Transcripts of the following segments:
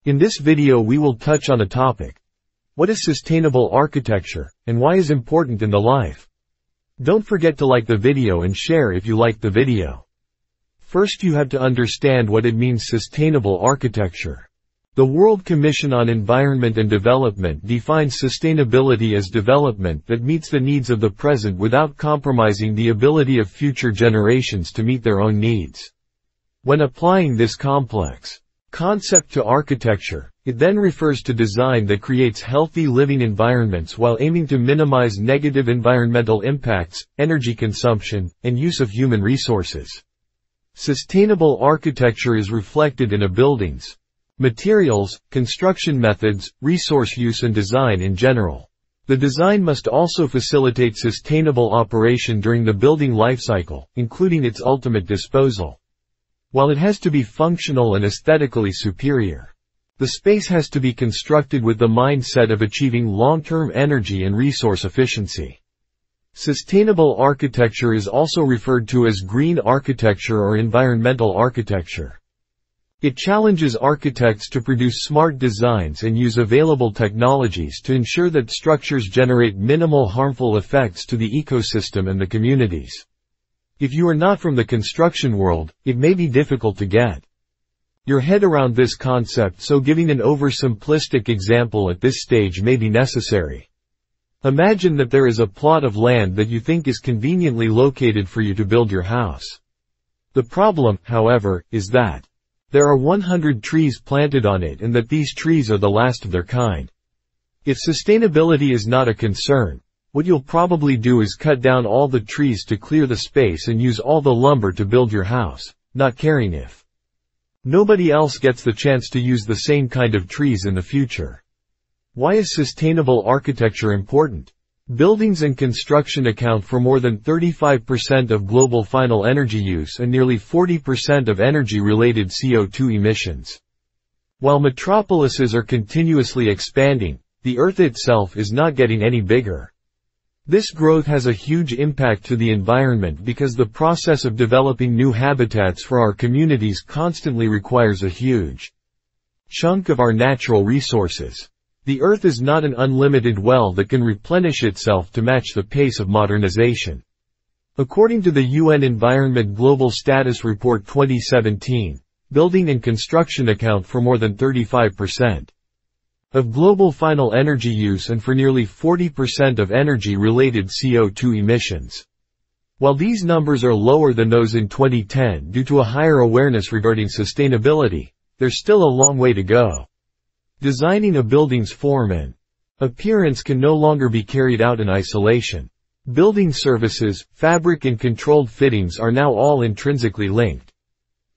In this video we will touch on a topic. What is sustainable architecture, and why is important in the life? Don't forget to like the video and share if you liked the video. First you have to understand what it means sustainable architecture. The World Commission on Environment and Development defines sustainability as development that meets the needs of the present without compromising the ability of future generations to meet their own needs. When applying this complex concept to architecture, it then refers to design that creates healthy living environments while aiming to minimize negative environmental impacts, energy consumption, and use of human resources. Sustainable architecture is reflected in a building's materials, construction methods, resource use and design in general. The design must also facilitate sustainable operation during the building lifecycle, including its ultimate disposal. While it has to be functional and aesthetically superior, the space has to be constructed with the mindset of achieving long-term energy and resource efficiency. Sustainable architecture is also referred to as green architecture or environmental architecture. It challenges architects to produce smart designs and use available technologies to ensure that structures generate minimal harmful effects to the ecosystem and the communities. If you are not from the construction world, it may be difficult to get your head around this concept, so giving an oversimplistic example at this stage may be necessary. Imagine that there is a plot of land that you think is conveniently located for you to build your house. The problem, however, is that there are 100 trees planted on it and that these trees are the last of their kind. If sustainability is not a concern, what you'll probably do is cut down all the trees to clear the space and use all the lumber to build your house, not caring if nobody else gets the chance to use the same kind of trees in the future. Why is sustainable architecture important? Buildings and construction account for more than 35% of global final energy use and nearly 40% of energy-related CO2 emissions. While metropolises are continuously expanding, the Earth itself is not getting any bigger. This growth has a huge impact to the environment because the process of developing new habitats for our communities constantly requires a huge chunk of our natural resources. The Earth is not an unlimited well that can replenish itself to match the pace of modernization. According to the UN Environment Global Status Report 2017, building and construction account for more than 35% of global final energy use and for nearly 40% of energy-related CO2 emissions. While these numbers are lower than those in 2010 due to a higher awareness regarding sustainability, there's still a long way to go. Designing a building's form and appearance can no longer be carried out in isolation. Building services, fabric and controlled fittings are now all intrinsically linked.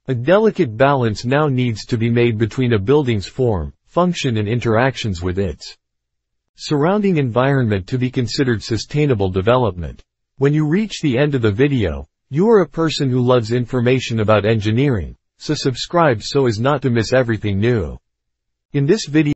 A delicate balance now needs to be made between a building's form, function and interactions with its surrounding environment to be considered sustainable development. When you reach the end of the video, you are a person who loves information about engineering, so subscribe so as not to miss everything new. In this video